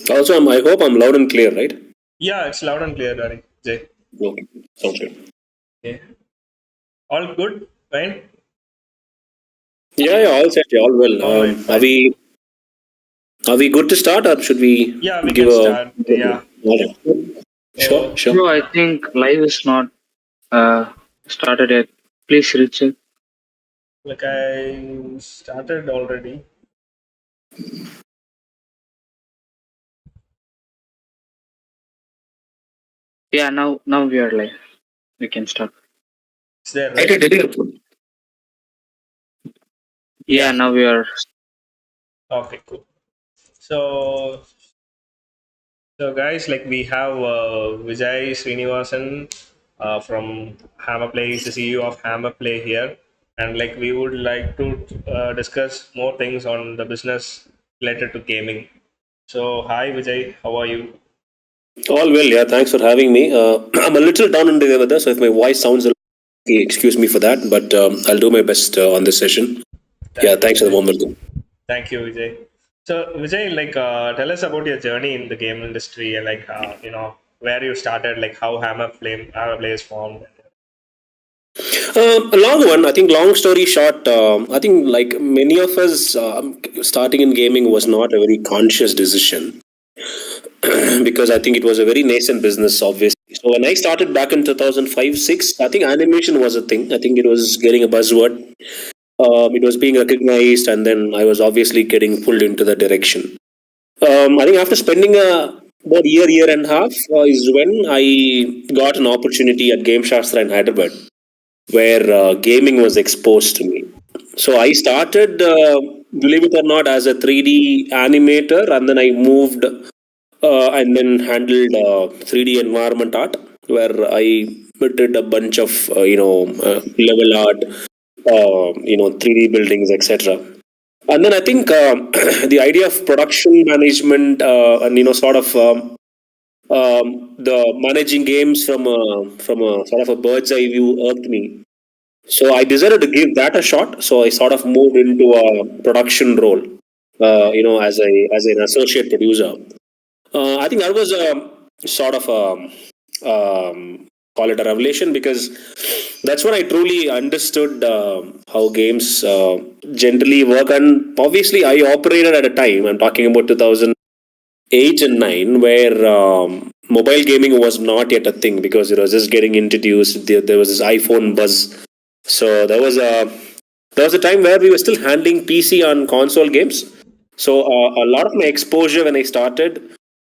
Also, I hope I'm loud and clear, right? Yeah, it's loud and clear, Dari. Jay. Okay, sounds good. Okay. All good, right? Yeah, yeah, all set, yeah, all well. All right, Are fine. we good to start, or should we Yeah, we give can a? start. Yeah. Okay. Sure, So, sure. Bro, I think live is not uh, started yet. Please recheck. like I started already. Yeah, now we are live. We can start. It's there, I right? did it. Yeah, Yeah. now we are. Okay, cool. So, so guys, like we have Vijay Srinivasan from Hammerplay. He's the CEO of Hammerplay here, and like we would like to discuss more things on the business related to gaming. So, hi Vijay, how are you? All well, yeah. Thanks for having me. I'm a little down under the weather, so if my voice sounds a little, excuse me for that. But I'll do my best on this session. Yeah, Thank you, thanks for the Vijay. warm welcome. Thank you, Vijay. So, Vijay, like, tell us about your journey in the game industry and like, where you started, like how Hammerplay is formed. A long one, I think. Long story short, I think like many of us, starting in gaming was not a very conscious decision because I think it was a very nascent business, obviously. So when I started back in 2005, 6, I think animation was a thing. I think it was getting a buzzword. It was being recognized, and then I was obviously getting pulled into the direction. I think after spending about a year and a half is when I got an opportunity at Game Shastra in Hyderabad, where gaming was exposed to me. So I started, believe it or not, as a 3D animator, and then I moved and then handled 3D environment art, where I did a bunch of level art, 3D buildings, etc. And then I think the idea of production management and sort of the managing games from a sort of a bird's eye view irked me. So I decided to give that a shot. So I sort of moved into a production role, as an associate producer. I think that was a sort of call it a revelation, because that's when I truly understood how games generally work. And obviously, I operated at a time. I'm talking about 2008 and 9, where mobile gaming was not yet a thing because it was just getting introduced. There was this iPhone buzz. So there was a time where we were still handling PC on console games. So a lot of my exposure when I started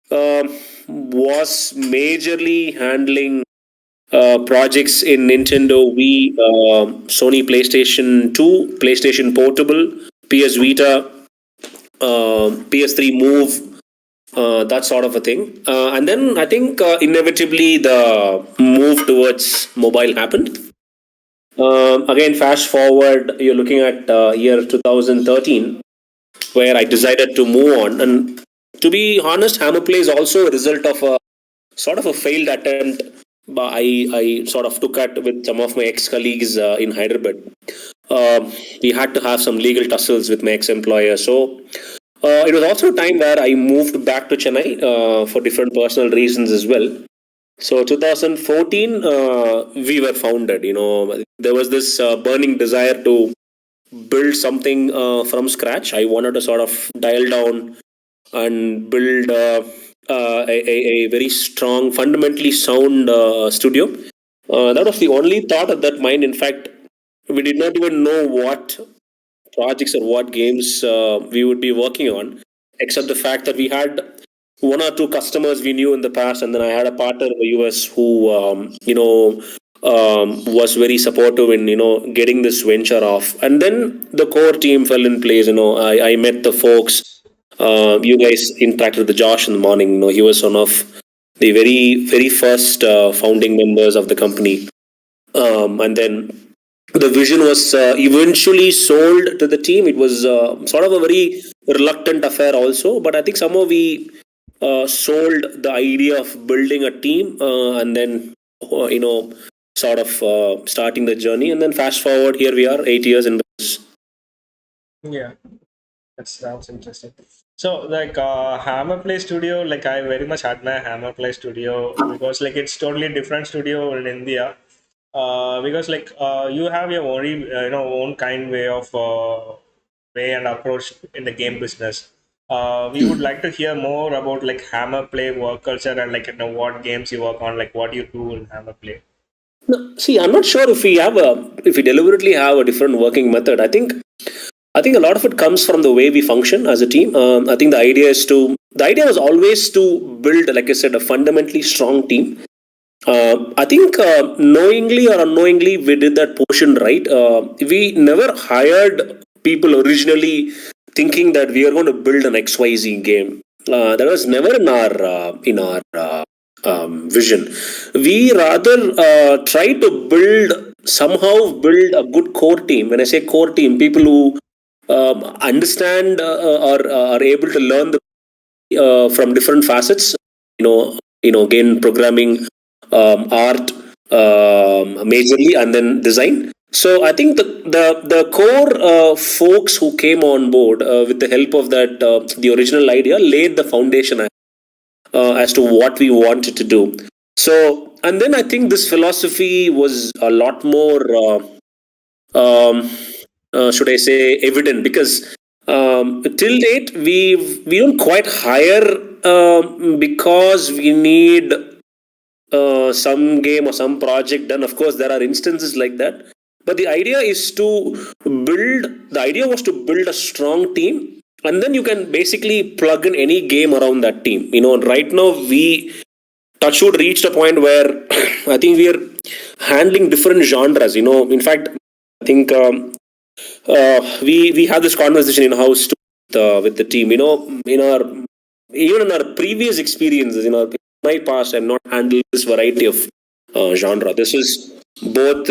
was majorly handling projects in Nintendo Wii, Sony PlayStation 2, PlayStation Portable, PS Vita, PS3 Move, that sort of a thing. And then I think inevitably the move towards mobile happened. Again, fast forward, you're looking at year 2013, where I decided to move on. And to be honest, Hammerplay is also a result of a sort of a failed attempt. But I sort of took at with some of my ex-colleagues in Hyderabad. We had to have some legal tussles with my ex-employer. So it was also a time where I moved back to Chennai for different personal reasons as well. So 2014, we were founded. There was this burning desire to build something from scratch. I wanted to sort of dial down and build a very strong, fundamentally sound studio. That was the only thought at that mind. In fact, we did not even know what projects or what games we would be working on, except the fact that we had one or two customers we knew in the past, and then I had a partner in the US who, was very supportive in getting this venture off. And then the core team fell in place. I met the folks. You guys interacted with Josh in the morning. He was one of the very very first founding members of the company. And then the vision was eventually sold to the team. It was sort of a very reluctant affair also, but I think somehow we sold the idea of building a team, and then sort of starting the journey. And then fast forward, here we are 8 years in business. Yeah. That sounds interesting. So, like Hammerplay Studio, like I very much admire Hammerplay Studio because like it's totally different studio in India. Because like you have your own own kind way of way and approach in the game business. We would like to hear more about like Hammerplay work culture and like what games you work on, like what you do in Hammerplay. No, see, I'm not sure if we deliberately have a different working method. I think a lot of it comes from the way we function as a team. I think the idea was always to build, like I said, a fundamentally strong team. I think knowingly or unknowingly we did that portion right. We never hired people originally thinking that we are going to build an XYZ game. That was never in our vision. We rather try to build a good core team. When I say core team, people who understand or are able to learn from different facets. Again, programming, art, majorly, and then design. So I think the core folks who came on board with the help of that the original idea laid the foundation as to what we wanted to do. So, and then I think this philosophy was a lot more, should I say, evident because till date we don't quite hire because we need some game or some project done. Of course, there are instances like that, but the idea was to build a strong team, and then you can basically plug in any game around that team. Right now we touchwood reached a point where I think we are handling different genres. In fact, I think we have this conversation in house with the team. Even in our previous experiences, in my past, I've not handled this variety of genre. This is both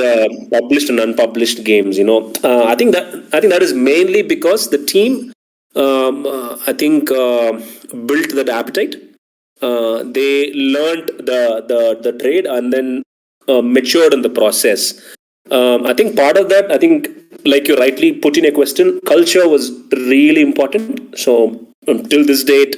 published and unpublished games. I think that is mainly because the team, I think, built that appetite. They learned the trade and then matured in the process. I think part of that, I think, like you rightly put in a question, culture was really important. So until this date,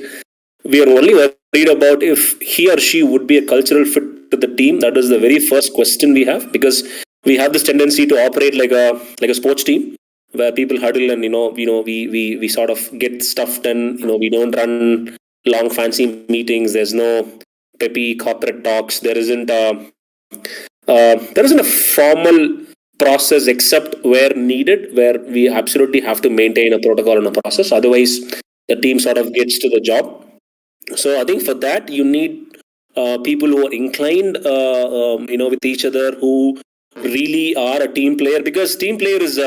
we are only worried about if he or she would be a cultural fit to the team. That is the very first question we have, because we have this tendency to operate like a sports team where people huddle and we sort of get stuff done. We don't run long fancy meetings. There's no peppy corporate talks. There isn't a formal process except where needed, where we absolutely have to maintain a protocol and a process. Otherwise, the team sort of gets to the job. So I think for that you need people who are inclined, with each other, who really are a team player. Because team player is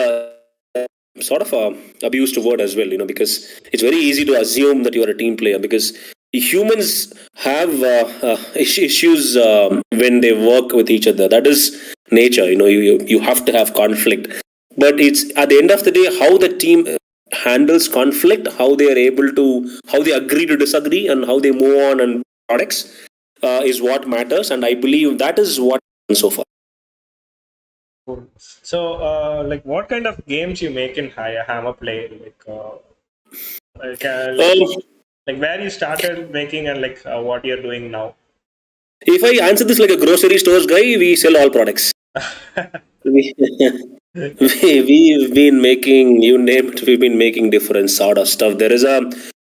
sort of a abused word as well. Because it's very easy to assume that you are a team player, because humans have issues when they work with each other. That is nature. You have to have conflict, but it's at the end of the day how the team handles conflict, how they agree to disagree, and how they move on and products is what matters. And I believe that is what so far. Cool. So, like, what kind of games you make in Hammerplay? Like, uh, like, Um, like where you started making and like what you're doing now. if I answer this like a grocery stores guy, we sell all products. We, we've been making, you name it, we've been making different sort of stuff.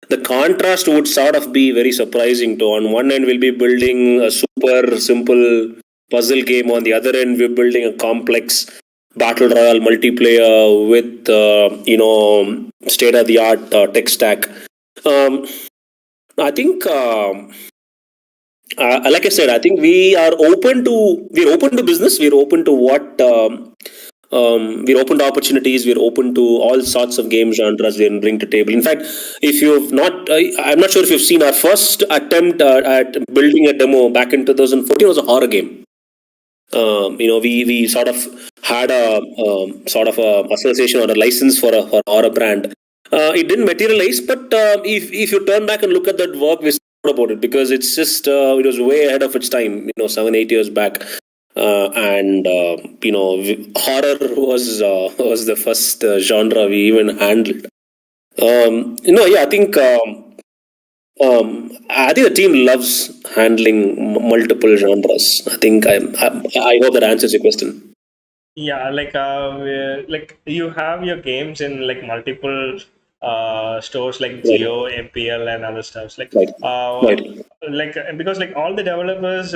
The contrast would sort of be very surprising. To On one end, we'll be building a super simple puzzle game. On the other end, we're building a complex battle royale multiplayer with, state of the art tech stack. Um, I think, like I said, I think we're open to business. We're open to opportunities. We're open to all sorts of game genres we can bring to table. In fact, if you've not, I'm not sure if you've seen our first attempt at building a demo back in 2014 was a horror game. We sort of had a sort of a association or a license for a horror brand. It didn't materialize, but if you turn back and look at that work, we about it, because it's just it was way ahead of its time. 7-8 years back, and horror was the first genre we even handled. I think. I think the team loves handling multiple genres. I hope that answers your question. Yeah, like you have your games in like multiple stores like Right, Geo, MPL, and other stuffs. right, right, Because like all the developers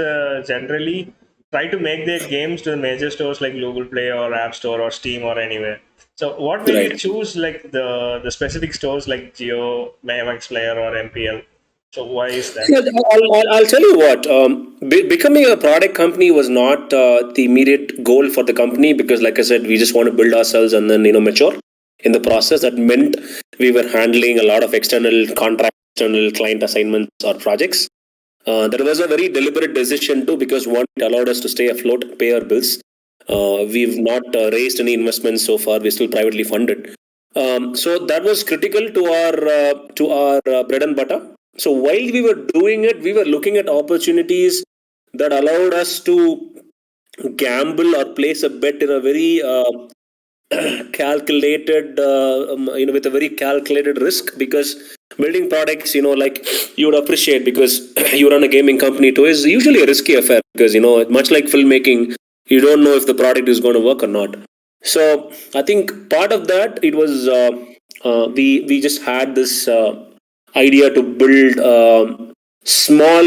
generally try to make their games to the major stores like Google Play or App Store or Steam or anywhere. So what made you right. choose like the specific stores like Geo, MX Player, or MPL? So why is that? Yeah, I'll tell you what. Becoming a product company was not the immediate goal for the company because, like I said, we just want to build ourselves and then mature in the process. That meant we were handling a lot of external contract, external client assignments or projects. That was a very deliberate decision too because one, it allowed us to stay afloat, pay our bills. We've not raised any investments so far. We're still privately funded. So that was critical to our bread and butter. So while we were doing it, we were looking at opportunities that allowed us to gamble or place a bet in a very calculated, with a very calculated risk because building products, like you would appreciate because you run a gaming company too, is usually a risky affair because, much like filmmaking, you don't know if the product is going to work or not. So I think part of that, it was we just had this idea to build small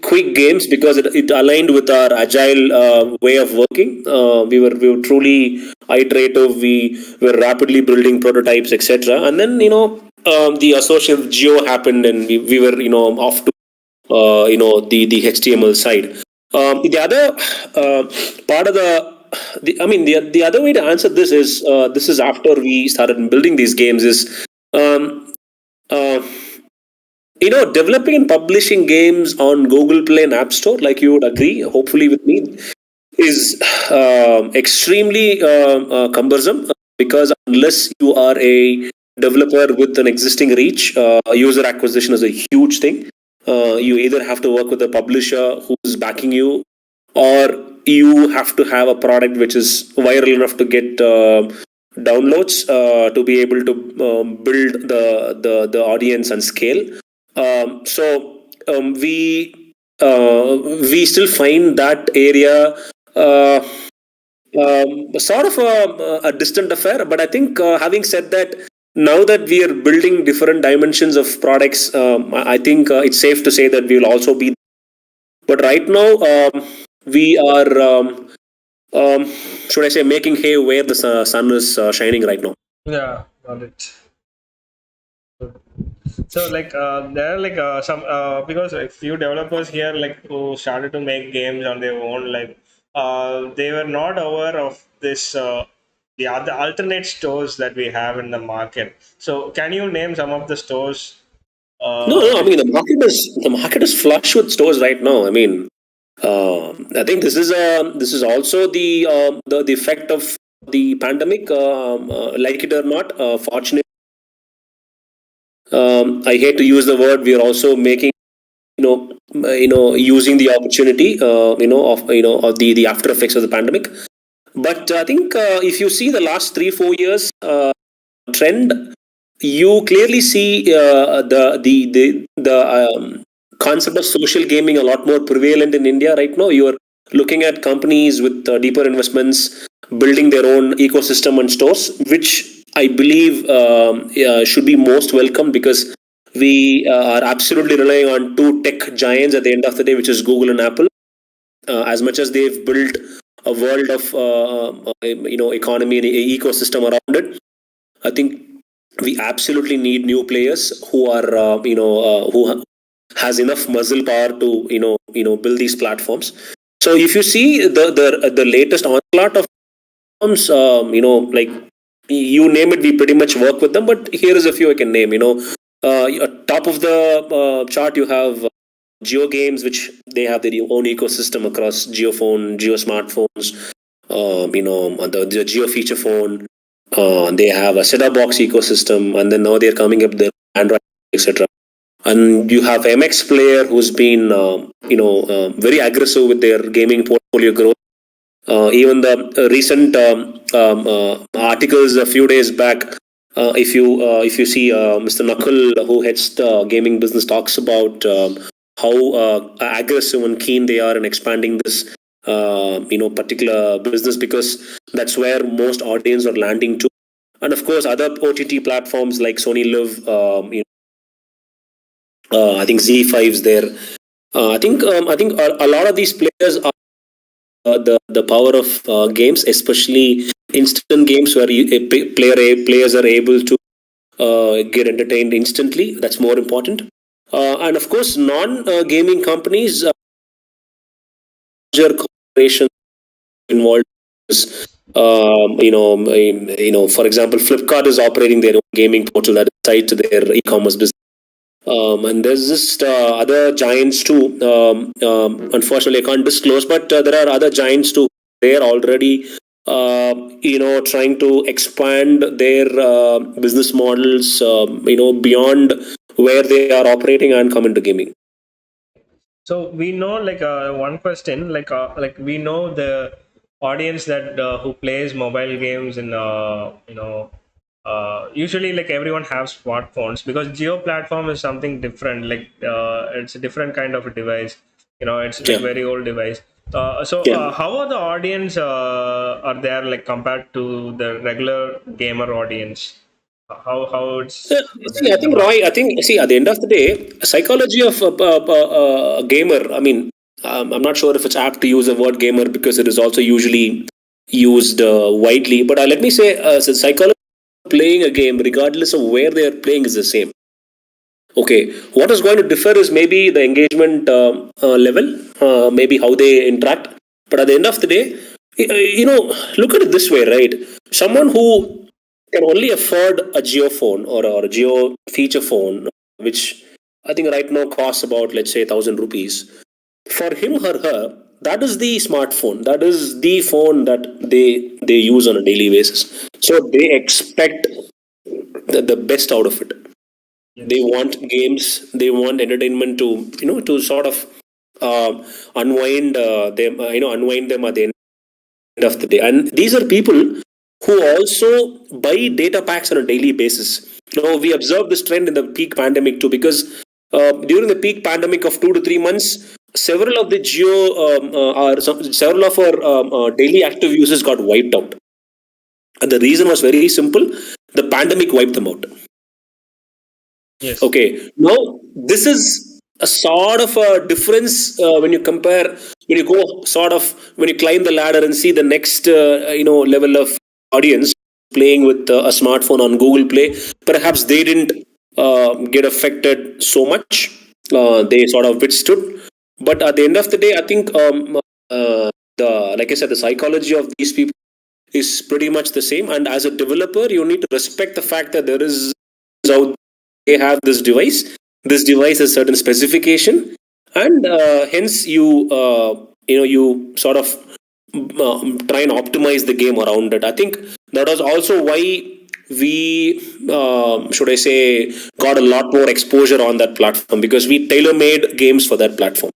quick games because it aligned with our agile way of working. We were truly iterative. We were rapidly building prototypes, etc. And then the associate geo happened, and we were off to the HTML side. The other part of the other way to answer this is after we started building these games is um, uh, developing and publishing games on Google Play and App Store, like you would agree, hopefully with me, is extremely cumbersome because unless you are a developer with an existing reach, user acquisition is a huge thing. You either have to work with a publisher who's backing you, or you have to have a product which is viral enough to get downloads to be able to build the audience and scale. We still find that area sort of a distant affair. But I think, having said that, now that we are building different dimensions of products, I think it's safe to say that we will also be. But right now, we are, should I say, making hay where the sun is shining right now. Yeah, got it. So like there are like some because a few developers here like who started to make games on their own, like they were not aware of this the other alternate stores that we have in the market. So can you name some of the stores No, no. I which mean, the market is flush with stores right now. I mean, I think this is also the effect of the pandemic. Like it or not, fortunately, I hate to use the word. We are also making using the opportunity of the after effects of the pandemic. But I think if you see the last 3-4 years trend, you clearly see the concept of social gaming a lot more prevalent in India right now. You are looking at companies with deeper investments building their own ecosystem and stores, which I believe should be most welcome because we are absolutely relying on two tech giants at the end of the day, which is Google and Apple. As much as they've built a world of economy and ecosystem around it, I think we absolutely need new players who are who has enough muscle power to build these platforms. So if you see the latest onslaught of platforms, like you name it, we pretty much work with them. But here is a few I can name. Top of the chart you have Geo Games, which they have their own ecosystem across GeoPhone, Geo smartphones, the Geo feature phone. They have a set-up box ecosystem, and then now they're coming up with their Android, etc. And you have MX Player, who's been very aggressive with their gaming portfolio growth. Even the recent articles a few days back if you see Mr. Nakul, who heads the gaming business, talks about how aggressive and keen they are in expanding this particular business, because that's where most audience are landing to. And of course, other OTT platforms like Sony Live, I think Z5's there. I think a lot of these players are the power of games, especially instant games where players are able to get entertained instantly. That's more important. And of course, non-gaming companies, larger corporations involved. For example, Flipkart is operating their own gaming portal that is tied to their e-commerce business. And there's just other giants too. Unfortunately, I can't disclose, but there are other giants too. They are already, trying to expand their business models, beyond where they are operating and come into gaming. So we know, like, one question, like we know the audience that who plays mobile games in usually, like, everyone has smartphones, because Geo platform is something different. Like, it's a different kind of a device. It's like Yeah, very old device. So yeah. how are the audience are there, like, compared to the regular gamer audience? How it's See, there I in the think market? Roy. I think, see, at the end of the day, psychology of a gamer. I mean, I'm not sure if it's apt to use the word gamer because it is also usually used widely. But let me say, so psychology of playing a game, regardless of where they are playing, is the same. Okay, what is going to differ is maybe the engagement level, maybe how they interact. But at the end of the day, look at it this way, right? Someone who can only afford a Geo phone or a Geo feature phone, which I think right now costs about, let's say, 1,000 rupees. For him or her, that is the smartphone. That is the phone that they use on a daily basis. So they expect the best out of it. They Yes. want games, they want entertainment to to sort of uh, unwind them at the end of the day. And these are people who also buy data packs on a daily basis. We observed this trend in the peak pandemic too, because during the peak pandemic of 2 to 3 months, several of the several of our daily active users got wiped out. And the reason was very simple: the pandemic wiped them out. Yes. Okay, now this is a sort of a difference when you compare, when you go sort of, when you climb the ladder and see the next level of audience playing with a smartphone on Google Play. Perhaps they didn't get affected so much. They sort of withstood. But at the end of the day, I think the like I said, the psychology of these people is pretty much the same. And as a developer, you need to respect the fact that there is out they have this device. This device has certain specification, and hence you sort of try and optimize the game around it. I think that was also why we should I say got a lot more exposure on that platform, because we tailor made games for that platform.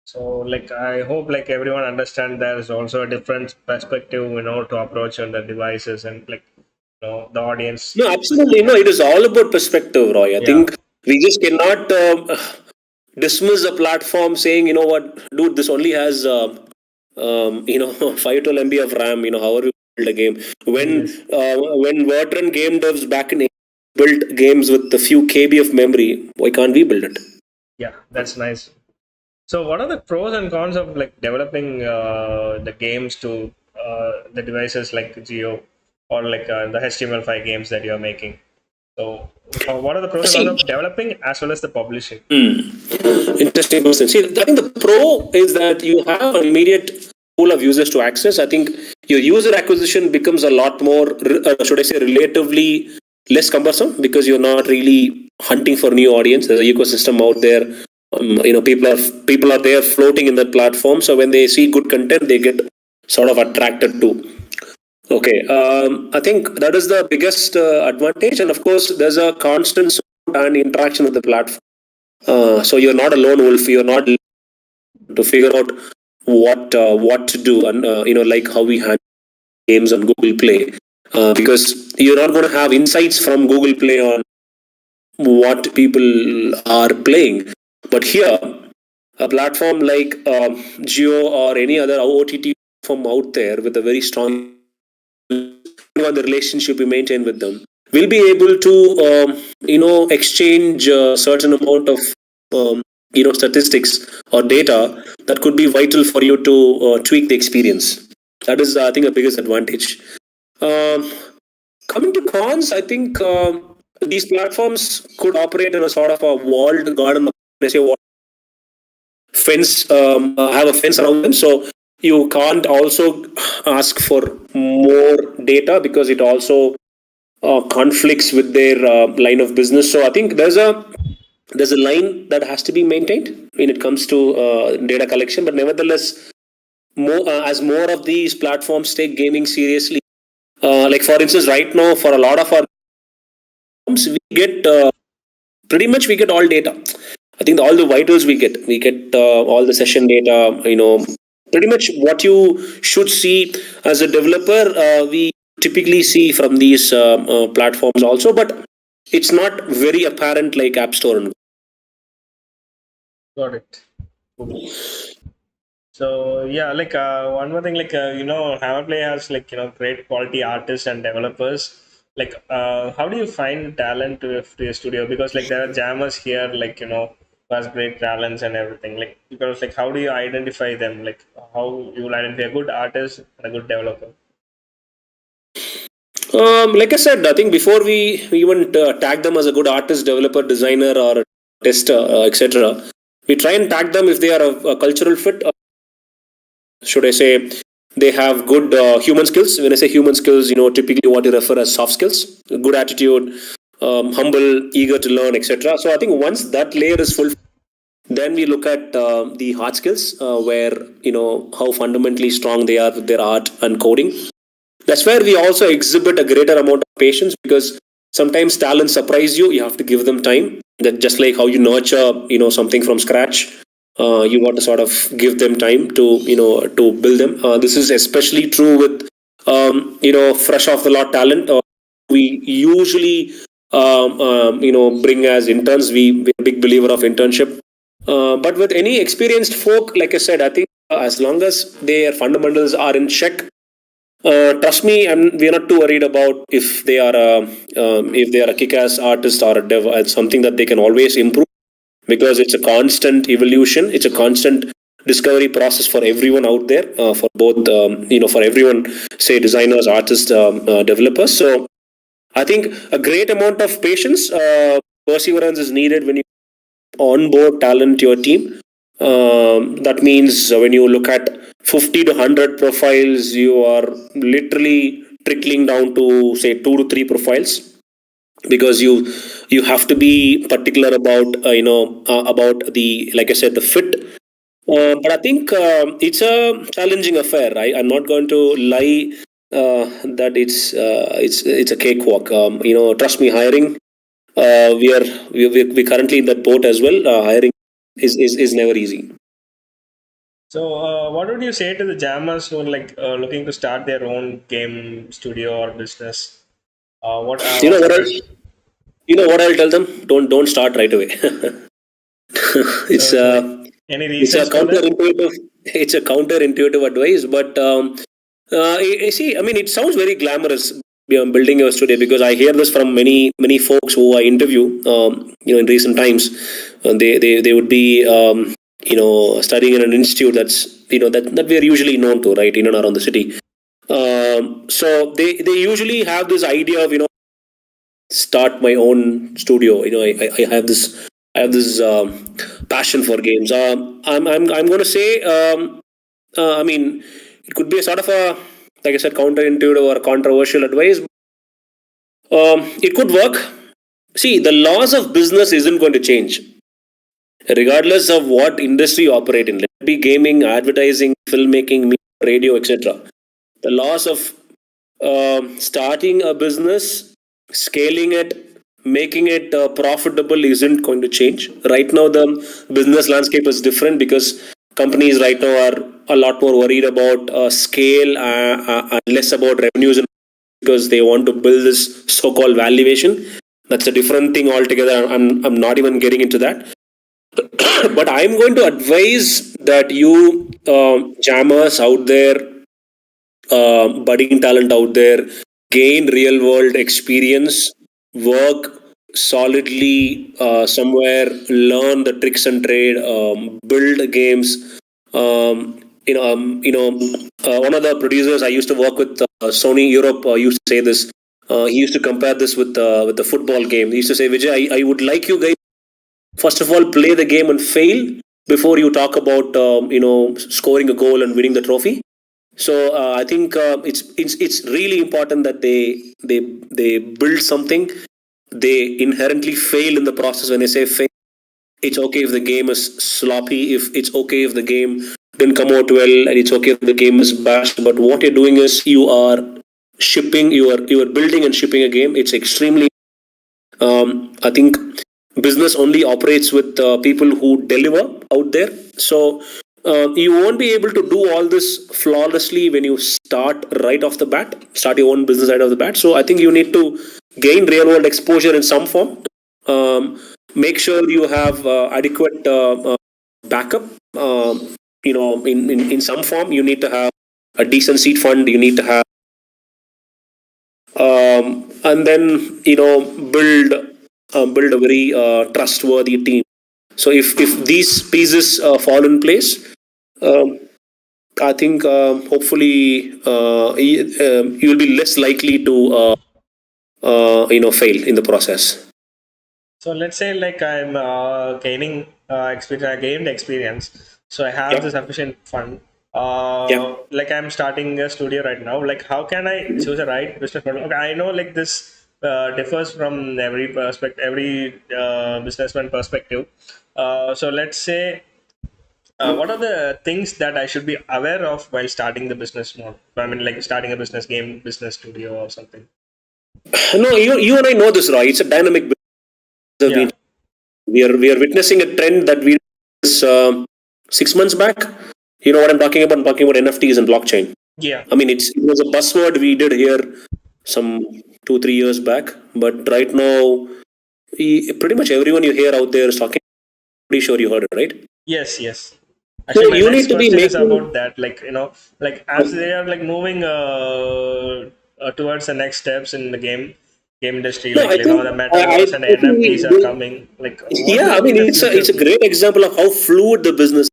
So, like, I hope, like, everyone understand there is also a different perspective, to approach on the devices, and, like, the audience. No, absolutely. No, it is all about perspective, Roy. I Yeah. think we just cannot dismiss a platform saying, you know what, dude, this only has, 5 to MB of RAM, however you build a game. Yes. When veteran game devs back in built games with a few KB of memory, why can't we build it? Yeah, that's nice. So, what are the pros and cons of, like, developing the games to the devices like Geo, or like the HTML5 games that you're making? So, what are the pros and cons See, of developing as well as the publishing? interesting question. See, I think the pro is that you have an immediate pool of users to access. I think your user acquisition becomes a lot more, should I say, relatively less cumbersome, because you're not really hunting for new audience. There's an ecosystem out there. People are there floating in that platform. So when they see good content, they get sort of attracted to. Okay, I think that is the biggest advantage, and of course, there's a constant support and interaction with the platform. So you're not a lone wolf. You're not to figure out what to do, and like how we handle games on Google Play. because you're not going to have insights from Google Play on what people are playing. But here, a platform like Geo or any other OTT platform out there with a very strong on the relationship we maintain with them, we'll be able to exchange a certain amount of statistics or data that could be vital for you to tweak the experience. That is, I think, the biggest advantage. Um, Coming to cons, I think these platforms could operate in a sort of a walled garden. They say fence, have a fence around them, so you can't also ask for more data because it also conflicts with their line of business. So I think there's a line that has to be maintained when it comes to data collection. But nevertheless, as more of these platforms take gaming seriously, like for instance, right now for a lot of our platforms, we get pretty much we get all data. I think all the vitals we get all the session data. Pretty much what you should see as a developer, we typically see from these platforms also, but it's not very apparent like App Store. Got it. Cool. So yeah, like one more thing, like Hammerplay has like great quality artists and developers. Like, how do you find talent to your studio? Because like there are jammers here, like who has great talents and everything. Like because like how do you identify them? Like how you will identify a good artist and a good developer? Like I said, I think before we even tag them as a good artist, developer, designer, or tester, etc., we try and tag them if they are a cultural fit. Should I say they have good human skills? When I say human skills, typically what you refer as soft skills, good attitude, humble, eager to learn, etc. So I think once that layer is full, then we look at the hard skills, where how fundamentally strong they are with their art and coding. That's where we also exhibit a greater amount of patience, because sometimes talents surprise you. You have to give them time. That just like how you nurture something from scratch, you want to sort of give them time to build them. This is especially true with fresh off the lot talent. We usually bring as interns. We're a big believer of internship. But with any experienced folk, like I said, I think as long as their fundamentals are in check, trust me, we're not too worried about if they are a kick-ass artist or a dev. It's something that they can always improve, because it's a constant evolution. It's a constant discovery process for everyone out there, for both for everyone, say designers, artists, developers. So I think a great amount of patience, perseverance is needed when you onboard talent to your team. That means when you look at 50 to 100 profiles, you are literally trickling down to say 2 to 3 profiles, because you have to be particular about about the, like I said, the fit. But I think it's a challenging affair. I'm not going to lie that it's a cakewalk. Trust me, hiring. We currently in that boat as well. Hiring is never easy. So, what would you say to the jammers who are like looking to start their own game studio or business? You know What's what the I best? I'll tell them? Don't start right away. it's So, like a any it's a reasons for that? counterintuitive advice, but you see, I mean, it sounds very glamorous, building your studio, because I hear this from many folks who I interview. In recent times, they would be studying in an institute that's that we are usually known to, right, in and around the city. So they usually have this idea of start my own studio. I have this passion for games. I'm going to say, I mean, it could be a sort of a, like I said, counterintuitive or controversial advice. It could work. See, the laws of business isn't going to change regardless of what industry you operate in. Let it be gaming, advertising, filmmaking, radio, etc. The laws of starting a business, scaling it, making it profitable isn't going to change. Right now, the business landscape is different, because companies right now are a lot more worried about scale and less about revenues. because they want to build this so-called valuation. That's a different thing altogether. I'm not even getting into that. But I'm going to advise that you jammers out there, budding talent out there, gain real world experience, work solidly somewhere, learn the tricks and trade, build games. One of the producers I used to work with, Sony Europe, used to say this. He used to compare this with the football game. He used to say, Vijay, I would like you guys first of all play the game and fail before you talk about scoring a goal and winning the trophy. So I think it's really important that they build something. They inherently fail in the process. When I say fail, it's okay if the game is sloppy. If it's okay if the game didn't come out well, and it's okay if the game is bashed. But what you're doing is you are shipping. You are building and shipping a game. It's extremely. I think business only operates with people who deliver out there. So you won't be able to do all this flawlessly when you start right off the bat, start your own business right off the bat. So I think you need to gain real world exposure in some form. Make sure you have adequate backup. In some form, you need to have a decent seed fund. You need to have, and then build a very trustworthy team. So if these pieces fall in place, um, I think hopefully you'll be less likely to fail in the process. So let's say like I'm gaining experience. I gained experience, so I have the Yeah. sufficient fund. Yeah. Like I'm starting a studio right now. Like how can I choose a right business model? Okay, I know like this differs from every perspective, every businessman perspective. So let's say, what are the things that I should be aware of while starting the business model? I mean, like starting a business game, business studio, or something. No, you and I know this, Roy. It's a dynamic business. Yeah. We are witnessing a trend that we uh, 6 months back. You know what I'm talking about? I'm talking about NFTs and blockchain. Yeah. I mean, it was a buzzword we did here some 2-3 years back, but right now, pretty much everyone you hear out there is talking. Pretty sure you heard it, right? Yes. Yes. So Actually, my you next need to be question is making. about that. Like, like as they are like moving towards the next steps in the game industry, No, like I think the I metaverse and think NFTs are coming. Like, what do yeah. you I mean, think the it's future? a great example of how fluid the business.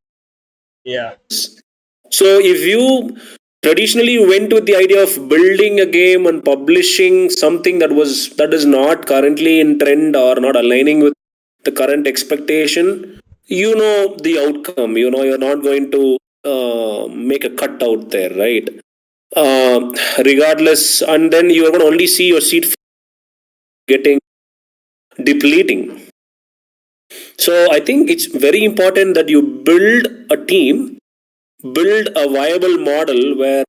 Yeah. So if you traditionally went with the idea of building a game and publishing something that is not currently in trend or not aligning with the current expectation, you know the outcome. You know you're not going to make a cut out there, right? Regardless, and then you're going to only see your seed getting depleting. So I think it's very important that you build a team, build a viable model where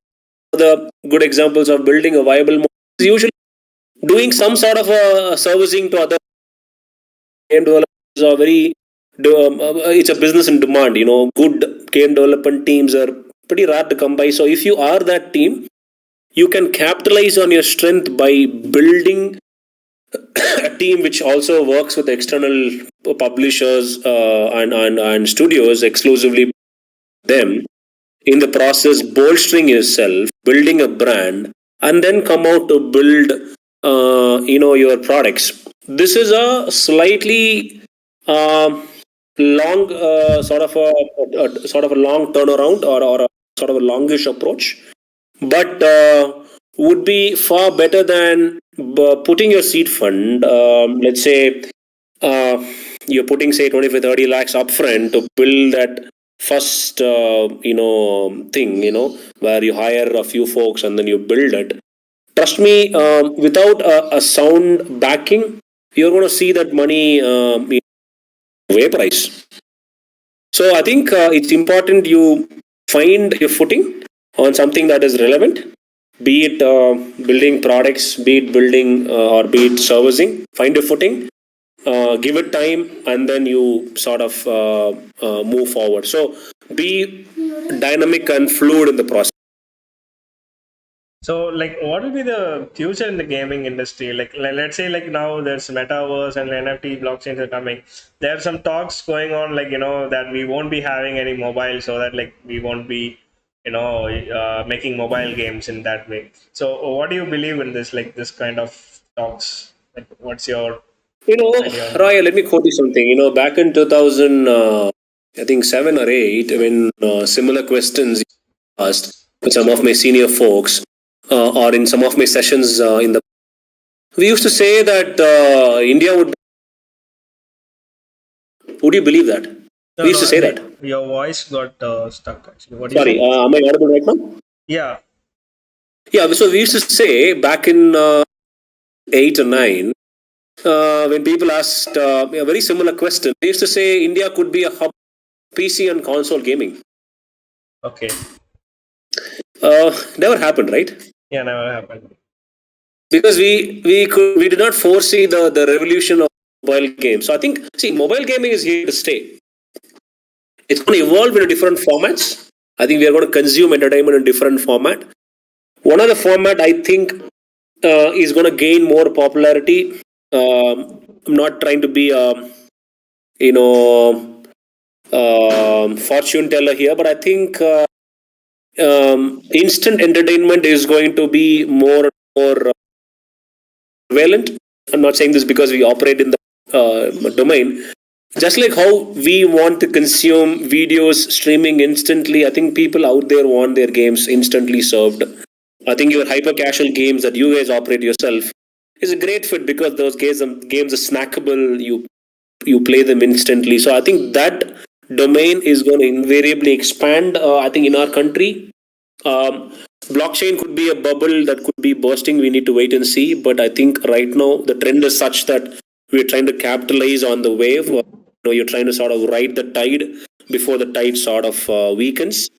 the good examples of building a viable model is usually doing some sort of a servicing to other game developers are very it's a business in demand. Good game development teams are pretty rare to come by. So if you are that team, you can capitalize on your strength by building a team which also works with external publishers and studios exclusively them, in the process bolstering yourself, building a brand, and then come out to build your products. This is a slightly long sort of a long turnaround, or a sort of a longish approach, but would be far better than putting your seed fund. Let's say uh, you're putting say 25-30 lakhs upfront to build that first thing, where you hire a few folks and then you build it. Trust me, without a sound backing, you're going to see that money vaporize. So I think it's important you find your footing on something that is relevant, be it building products, be it building or be it servicing. Find your footing, give it time, and then you sort of move forward. So be dynamic and fluid in the process. So, like, what will be the future in the gaming industry? Like, let's say, like now there's metaverse and NFT blockchains are coming. There are some talks going on, like that we won't be having any mobile, so that like we won't be, making mobile games in that way. So, what do you believe in this? Like this kind of talks. Like, what's your You know, idea on that? Roy, let me quote you something. You know, back in 2000, I think 7 or 8, when similar questions asked with some of my senior folks, or in some of my sessions in the, we used to say that India would. Would you believe that? No, We used no, to say like that. your voice got stuck. Actually, what do you Sorry, say? am I audible right now? Yeah. Yeah, so we used to say back in 8 or 9, when people asked a very similar question, they used to say India could be a hub PC and console gaming. Okay. Never happened, right? Yeah, never happened. Because we did not foresee the revolution of mobile games. So I think, see, mobile gaming is here to stay. It's going to evolve in different formats. I think we are going to consume entertainment in different format. One of the format I think is going to gain more popularity. I'm not trying to be you know fortune teller here, but I think instant entertainment is going to be more and more prevalent. I'm not saying this because we operate in the domain. Just like how we want to consume videos streaming instantly, I think people out there want their games instantly served. I think your hyper casual games that you guys operate yourself is a great fit because those games are snackable. You play them instantly. So I think that domain is going to invariably expand. I think in our country, blockchain could be a bubble that could be bursting. We need to wait and see. But I think right now the trend is such that we're trying to capitalize on the wave. You're trying to sort of ride the tide before the tide sort of weakens.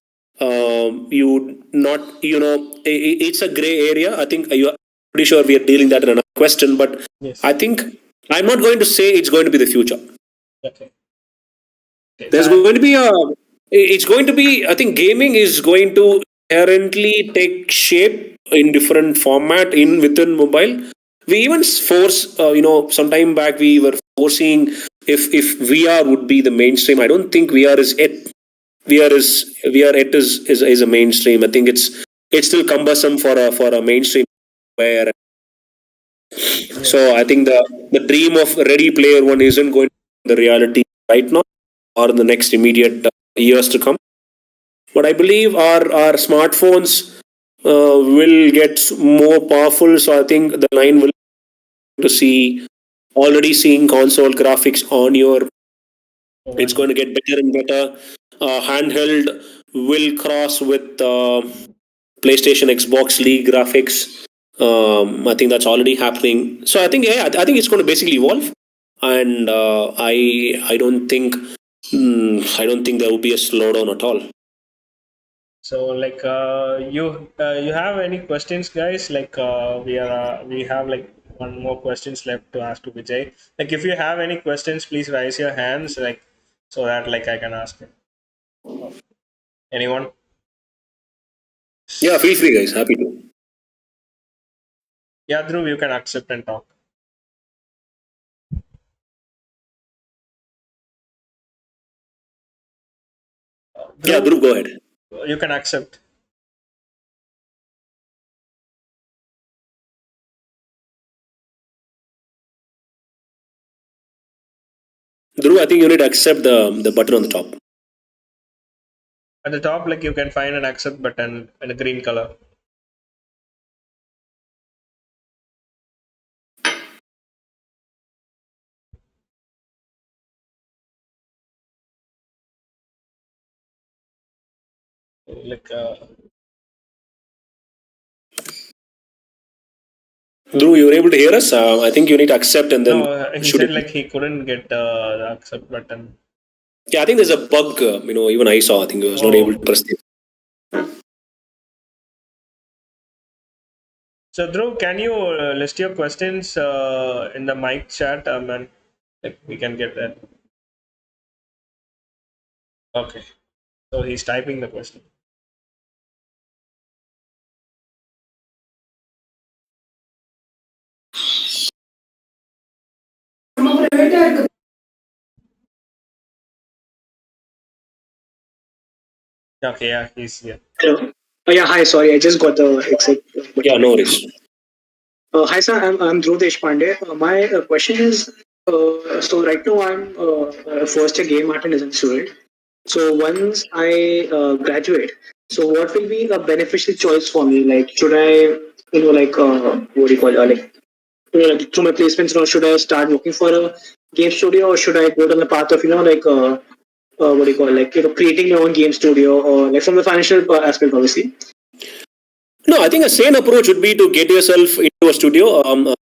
You not it's a gray area. I think you're pretty sure we are dealing that in another question. But I Yes. think I'm not going to say it's going to be the future. Okay. Okay. There's So, going to be a. It's going to be. I think gaming is going to inherently take shape in different format in within mobile. We even force. Some time back we were forcing if VR would be the mainstream. I don't think VR is it. VR it is a mainstream. I think it's still cumbersome for a mainstream where. So yes. I think the dream of Ready Player One isn't going to be the reality right now or in the next immediate years to come. But I believe our smartphones will get more powerful. So I think the line will to see already seeing console graphics on your. It's going One. to get better and better. Handheld will cross with PlayStation, Xbox League graphics. I think that's already happening. So I think I think it's going to basically evolve, and I don't think there will be a slowdown at all. So, like, you have any questions, guys? Like, we have like one more questions left to ask to Vijay. Like, if you have any questions, please raise your hands, like, so that like I can ask it. Anyone? Yeah, feel free, guys. Happy to. Yeah, Dhruv, you can accept and talk. Yeah, Dhruv, Dhruv, go ahead. you can accept. Dhruv, I think you need to accept the button on the top. At the top, like you can find an accept button in a green color. Like, Dhruv, you were able to hear us. I think you need to accept and then no, he should said it. like he couldn't get the accept button. Yeah, I think there's a bug. Even I saw. I think I was not able to Oh, press it. so Dhruv, can you list your questions in the mic chat? And like we can get that. Okay. So he's typing the question. Okay, yeah, he's here. Hello. Oh, yeah, hi. Sorry, I just got the exit Yeah, button. no worries. Hi, sir. I'm Dhruv Deshpande. My question is so right now I'm a first year game art and design student. So once I graduate, so what will be a beneficial choice for me? Like, should I, like, what do you call it? Like, through my placements, should I start working for a game studio or should I go down the path of, like, what do you call it? Like, creating your own game studio or like from the financial aspect, obviously. No, I think a sane approach would be to get yourself into a studio. I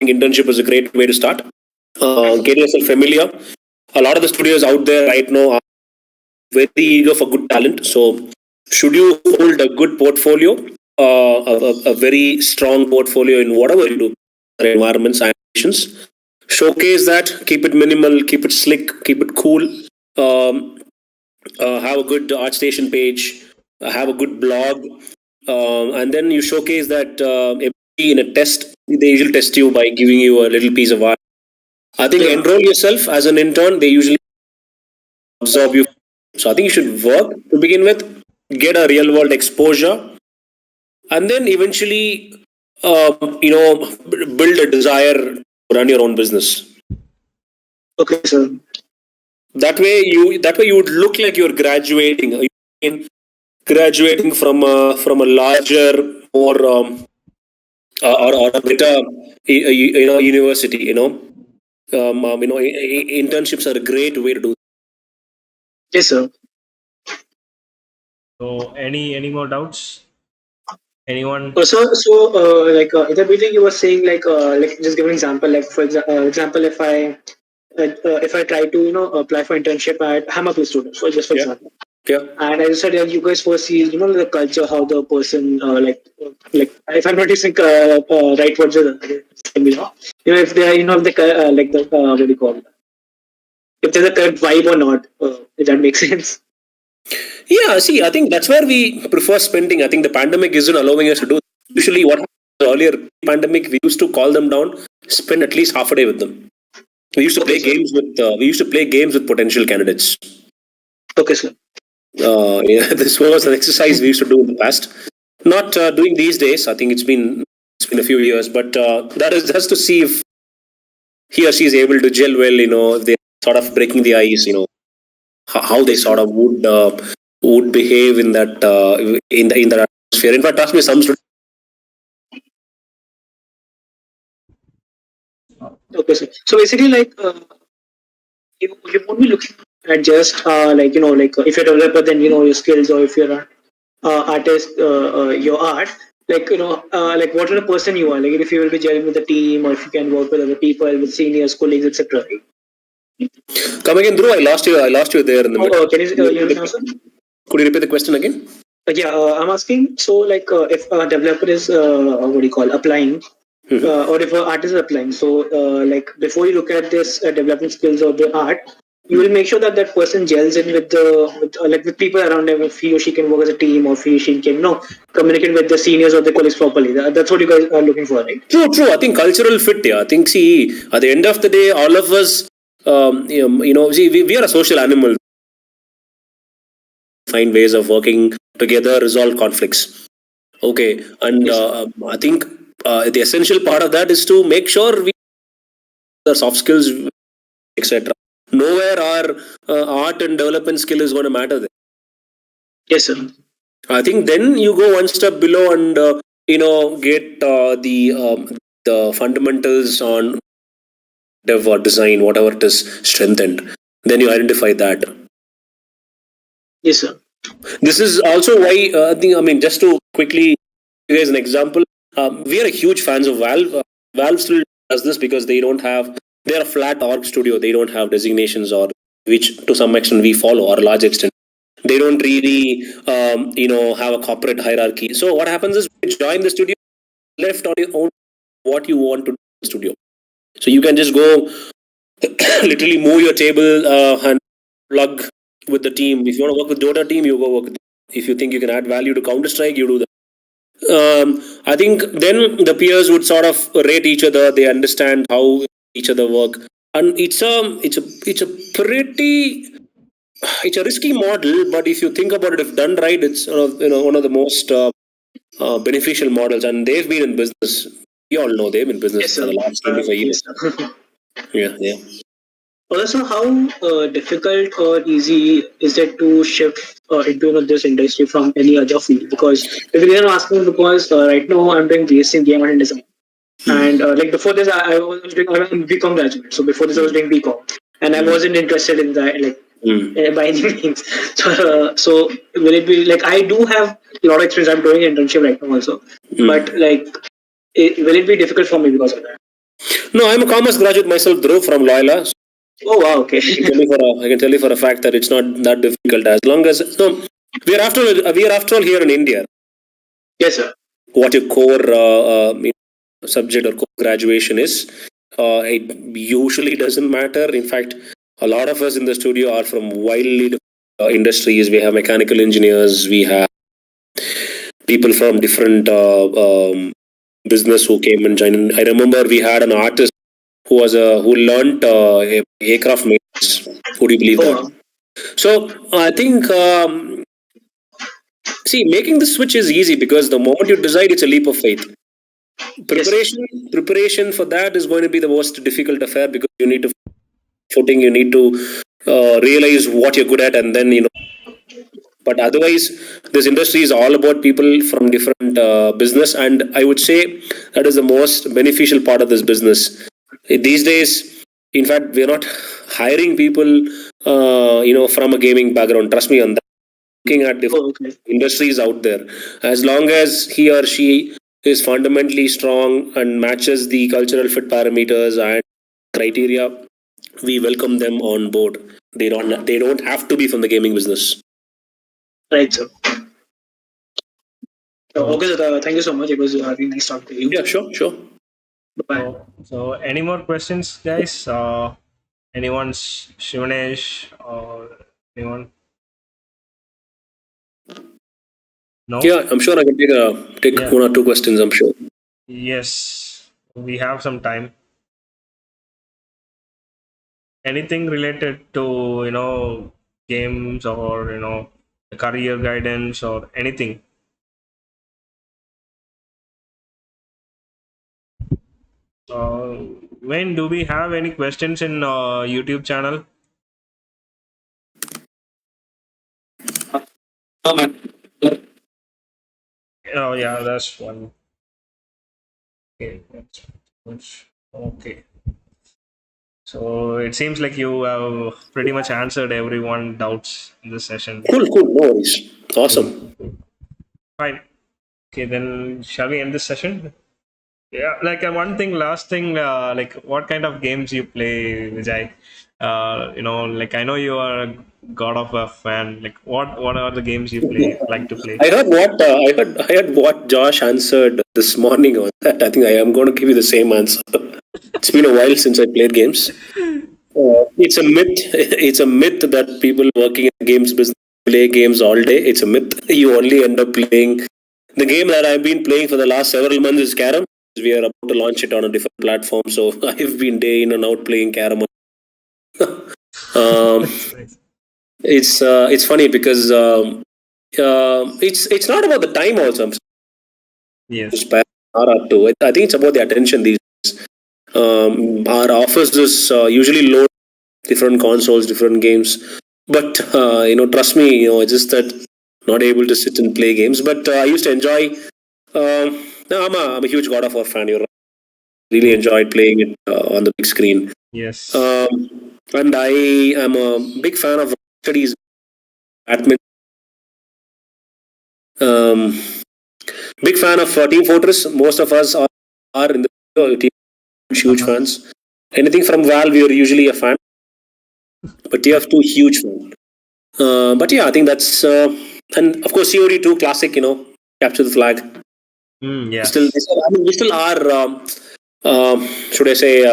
think internship is a great way to start. Get yourself familiar. A lot of the studios out there right now are very eager for good talent. So, should you hold a good portfolio, a very strong portfolio in whatever you do, environments, animations, showcase that. Keep it minimal, keep it slick, keep it cool. Um, have a good ArtStation page, have a good blog, and then you showcase that in a test. They usually test you by giving you a little piece of art. I think Yeah. enroll yourself as an intern. They usually absorb you. So I think you should work to begin with, get a real world exposure, and then eventually, build a desire to run your own business. Okay, sir. That way you would look like you're graduating from a larger, more or a better university. Internships are a great way to do. Yes, sir. So, any more doubts? Anyone? Like in the beginning, you were saying like just give an example. Like for example, if I try to apply for internship at Hammerplay student, for Yeah. example, Yeah. and as you said, you guys first see the culture, how the person like if I'm not using right words, if they are if they like the what do you call it? If there's a correct vibe or not, if that makes sense. Yeah, see, I think that's where we prefer spending. I think the pandemic isn't allowing us to do. Usually, what happened earlier pandemic, we used to call them down, spend at least half a day with them. We used to Okay, play sir. games with potential candidates. Okay, sir. Yeah, this was an exercise we used to do in the past. Not doing these days. I think it's been a few years, but that is just to see if he or she is able to gel well. If they're sort of breaking the ice. How they Yes, sort sir. of would behave in that in that atmosphere. In fact, trust me, some students. Okay, sir. So basically, like you won't be looking at just like if you're a developer, then your skills, or if you're an artist, your art. Like like what kind of person you are. Like if you will be gelling with the team, or if you can work with other people, with seniors, colleagues, etc. Right? Come again, Dhruv. I lost you. I lost you there in the middle. Can you hear me now, sir? Could you repeat the question again? Yeah, I'm asking. So, like, if a developer is what do you call applying, Mhm. or if an artist is applying, so like before you look at this development skills or the art, you will make sure that that person gels in with the like with people around him. If he or she can work as a team, or if he or she can communicate with the seniors or the colleagues properly. That's what you guys are looking for, right? True, true. I think cultural fit. Yeah, I think see at the end of the day, all of us, see, we are a social animal. Find ways of working together, resolve conflicts. Okay, and Yes. I think the essential part of that is to make sure we the soft skills, etc. Nowhere our art and development skill is going to matter there. Yes, sir. I think then you go one step below and get the fundamentals on dev or design, whatever it is, strengthened. Then you identify that. Yes, sir. This is also why I mean, just to quickly give you guys an example, we are huge fans of Valve. Valve still does this because they're a flat org studio. They don't have designations, or which to some extent we follow, or a large extent. They don't really, have a corporate hierarchy. So what happens is, you join the studio, left on your own what you want to do in the studio. So you can just go literally move your table and plug with the team. If you want to work with Dota team, you go work with them. If you think you can add value to Counter Strike, you do that. I think then the peers would sort of rate each other. They understand how each other work, and it's a risky model. But if you think about it, if done right, it's one of the most beneficial models, and they've been in business. We all know they've been in business Yes, for sir. the last 25 years. Yes, sir. Yeah. Also, how difficult or easy is it to shift into this industry from any other field? Because the reason I'm asking is because right now I'm doing BSc in game and design, and like before this, I was doing I'm a BCom graduate. So before this, I was doing BCom, and I wasn't interested in that like by any means. So will it be like I do have a lot of experience? I'm doing an internship right now also, but like, will it be difficult for me because of that? No, I'm a commerce graduate myself, Dhruv, from Loyola. Oh wow, okay. I can tell you for a fact that it's not that difficult, as long as we are after all here in India. Yes, sir. What your core subject or core graduation is, it usually doesn't matter. In fact, a lot of us in the studio are from wildly different industries. We have mechanical engineers, we have people from different business who came and joined. I remember we had an artist who learnt aircraft maintenance. Would you believe that? So I think making the switch is easy because the moment you decide, it's a leap of faith. Preparation for that is going to be the most difficult affair because you need to footing, you need to realize what you're good at, and then But otherwise, this industry is all about people from different business, and I would say that is the most beneficial part of this business. These days, in fact, we're not hiring people, from a gaming background. Trust me on that. Looking at different industries out there, as long as he or she is fundamentally strong and matches the cultural fit parameters and criteria, we welcome them on board. They don't have to be from the gaming business. Right, sir. Okay, sir. Thank you so much. It was really nice talking to you. Yeah, sure. Bye. So any more questions, guys? Anyone's Shivanesh or anyone? No? Yeah, I'm sure I can take one or two questions, I'm sure. Yes, we have some time. Anything related to, games or, career guidance or anything? When do we have any questions in YouTube channel? Oh yeah, that's one. Okay, okay. So it seems like you have pretty much answered everyone's doubts in this session. Cool, no worries. Awesome. Fine. Okay, then shall we end this session? Yeah, like last thing, like what kind of games you play, Vijay? Like I know you are a God of a fan. Like what are the games you like to play? I heard what Josh answered this morning on that. I think I am going to give you the same answer. It's been a while since I played games. It's a myth. It's a myth that people working in the games business play games all day. It's a myth. You only end up playing. The game that I've been playing for the last several months is Carom. We are about to launch it on a different platform, so I've been day in and out playing Carom. It's funny because it's not about the time also. Yes. I think it's about the attention these days. Our offices usually load different consoles, different games, but trust me, it's just that not able to sit and play games. But I used to enjoy. No, I'm a huge God of War fan. You're right. Really enjoyed playing it on the big screen. Yes. And I am a big fan of studies. Big fan of Team Fortress. Most of us are in the team. Huge fans. Anything from Valve, we are usually a fan. But you have two huge fans. But yeah, I think that's and of course COD 2 classic. Capture the flag. Yes. We still are. Should I say?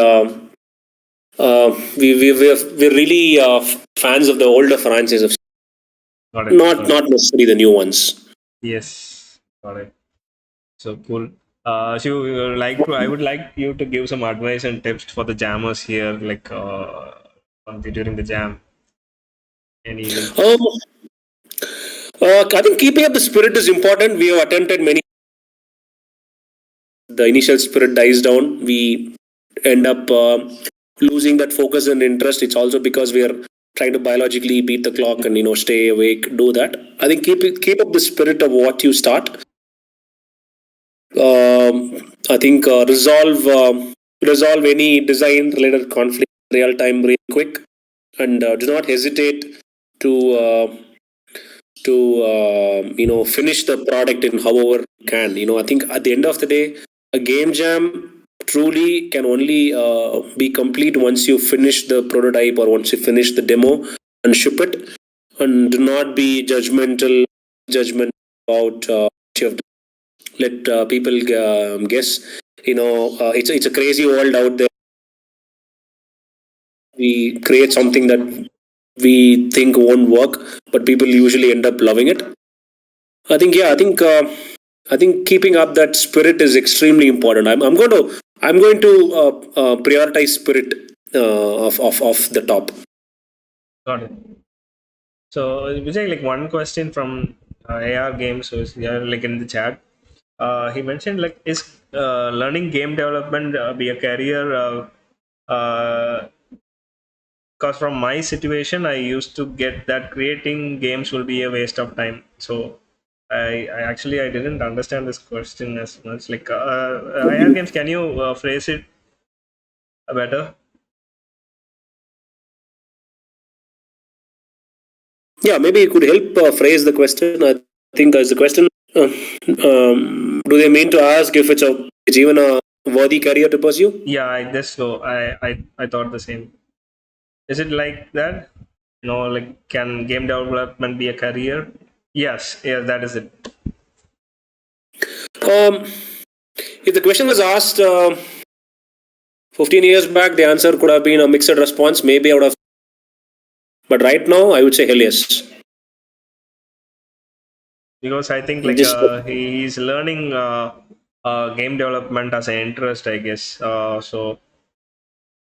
We're really fans of the older franchises. Not necessarily the new ones. Yes, got it. So cool. I would like you to give some advice and tips for the jammers here, like during the jam. Any? Um, I think keeping up the spirit is important. We have attempted many. The initial spirit dies down. We end up losing that focus and interest. It's also because we are trying to biologically beat the clock and stay awake. Do that. I think keep up the spirit of what you start. I think resolve any design related conflict real time, real quick, and do not hesitate to finish the product in however you can. I think at the end of the day, a game jam truly can only be complete once you finish the prototype or once you finish the demo and ship it. And do not be judgment about what you have done. Let people guess. It's a crazy world out there. We create something that we think won't work, but people usually end up loving it. I think yeah, I think keeping up that spirit is extremely important. I'm going to prioritize spirit of the top. Got it. So Vijay, like one question from AR Games, who's here, like in the chat. He mentioned like is learning game development be a career? Because from my situation, I used to get that creating games will be a waste of time. So I didn't understand this question as much. Like IR games, can you phrase it better? Yeah, maybe you could help phrase the question. I think as the question, do they mean to ask if it's even a worthy career to pursue? Yeah, I guess so. I thought the same. Is it like that? Like can game development be a career? Yes, that is it. Um, if the question was asked 15 years back, the answer could have been a mixed response. Maybe I would have, but right now, I would say hell yes. Because I think like Just he's learning game development as an interest, I guess. So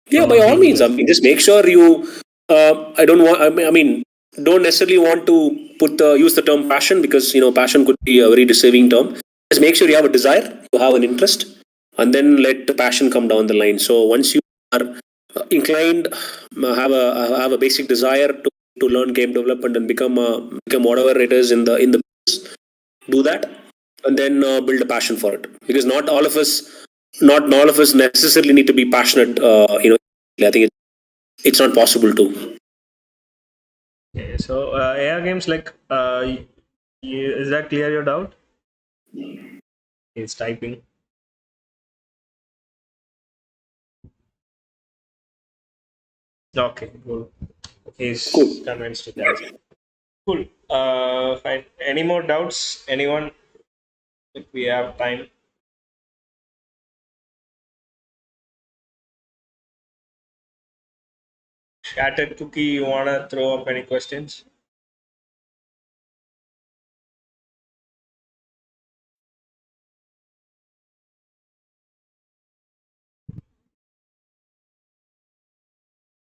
yeah, by all means. I mean, just make sure you. I don't want. I mean, don't necessarily want to use the term passion because passion could be a very deceiving term. Just make sure you have a desire, you have an interest, and then let the passion come down the line. So once you are inclined, have a basic desire to learn game development and become whatever it is in the business, do that, and then build a passion for it. Because not all of us necessarily need to be passionate. I think it's not possible to. yeah, so AR games like is that clear your doubt? He's typing. Okay, cool. He's Cool. convinced with that. Cool. Fine. Any more doubts? Anyone? If we have time. Shattered Cookie, you wanna throw up any questions?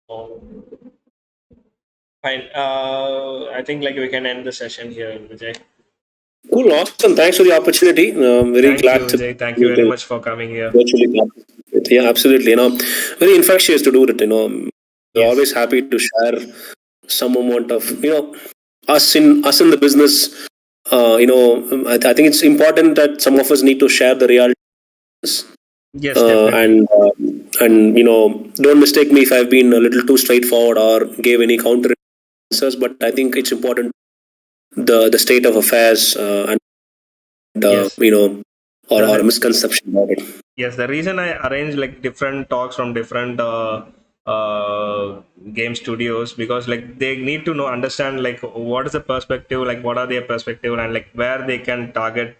Oh. Fine. I think like we can end the session here, Vijay. Cool, awesome. Thanks for the opportunity. I'm very Thank you, glad to Vijay. Thank you very much for coming here. virtually participate. Yeah, absolutely. Very infectious to do that. We're Yes. always happy to share some amount of us in the business. I think it's important that some of us need to share the reality. Yes, definitely. And don't mistake me if I've been a little too straightforward or gave any counter answers. But I think it's important the state of affairs and Yes. or misconception about it. Yes, the reason I arrange like different talks from different game studios, because like they need to understand like what is the perspective, like what are their perspective, and like where they can target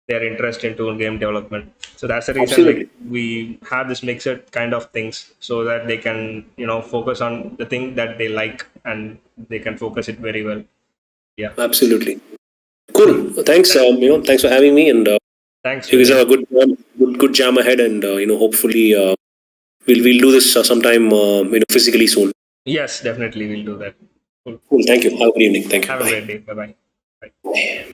their interest into game development. So that's the reason like Absolutely. we have this mixed kind of things, so that they can focus on the thing that they like, and they can focus it very well. Yeah. Absolutely. Cool. Cool. Thanks. Thanks for having me, and Thanks, You guys have Vijay. a good jam ahead, and hopefully we'll do this sometime physically soon. Yes, definitely we'll do that. Cool. Cool. Thank you. Have a good evening. Thank you. Have a Bye. great day. Bye bye.